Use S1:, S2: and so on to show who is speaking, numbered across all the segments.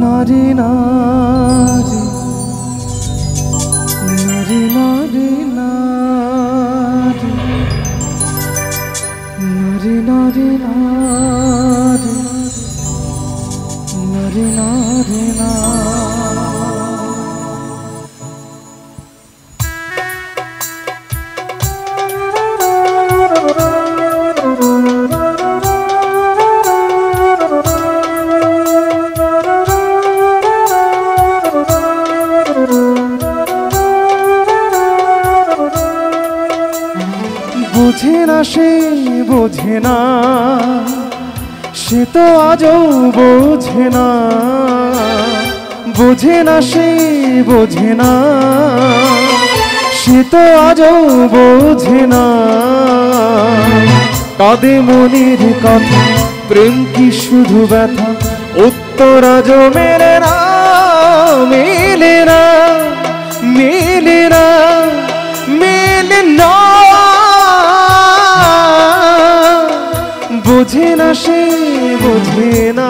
S1: নারী নারী নারী নারী নারী নারী নারী নারী নারী নারী বোঝে না সে বোঝে না সে তো আজও বোঝে না বোঝে না সে বোঝে না সে তো আজও বোঝে না কাঁদে মনের কথা প্রেম কি শুধু ব্যথা উত্তর আজও মেলে না মেলে না মেলে না মেলে না বোঝে না সে বোঝে না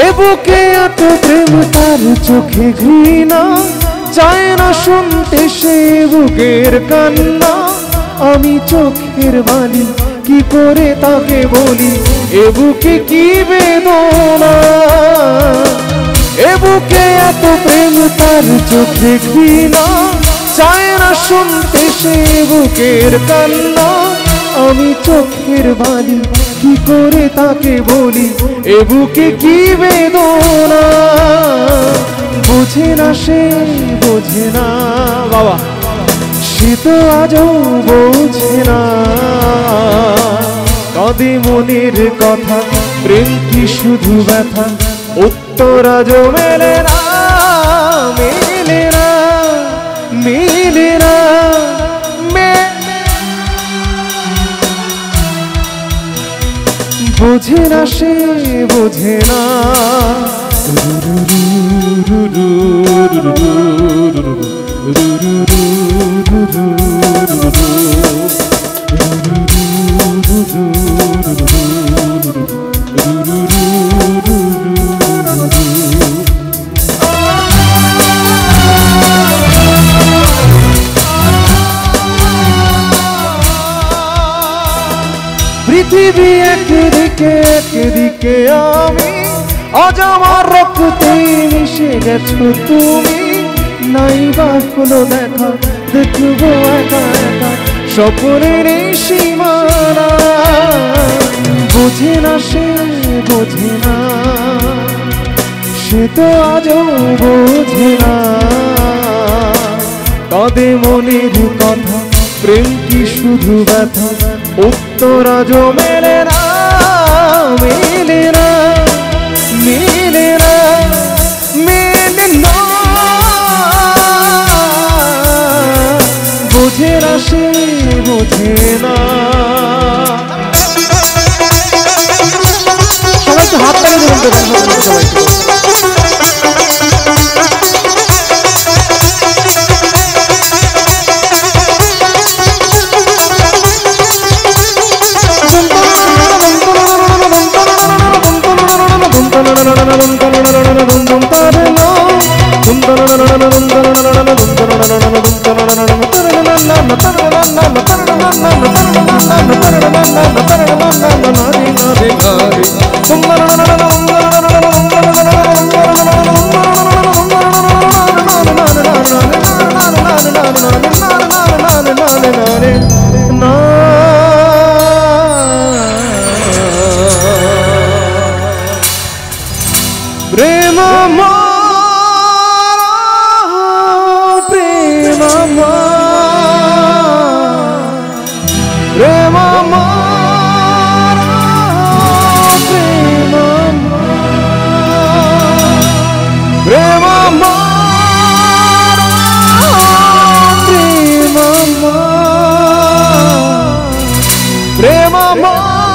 S1: এ বুকে এত প্রেম তার চোখে ঘৃণা চায় না শুনতে সে বুকের কান্না আমি চোখের বালি কি করে তাকে বলি এ বুকে কি বেদনা এ বুকে এত প্রেম তার চোখে ঘৃণা চায় না শুনতে সে বুকের কান্না আমি চোখের বালি কি করে তাকে বলি এ বুকে কি বেদনা বোঝে না সে বোঝে না বাবা সে তো আজও বোঝে না কাঁদে মনের কথা প্রেম কি শুধু ব্যথা উত্তর আজও মেলে না মেলে না মেলে না বোঝে না সে বোঝে না পৃথিবী একদিকে একদিকে আমি আজ আমার রক্তে মিশে গেছো তুমি নাই বা হলো দেখা দেখবো একা একা স্বপ্নের সীমানা বোঝে না সে বোঝে না সে তো আজও বোঝে না কাঁদে মনের কথা প্রেম কি শুধু ব্যথা উত্তর আজও মেলে না মেলে না মেলে না মেলে না বোঝে না সে বোঝে না সবাই তো হাত তালি দেবেন সবাই Mama আমার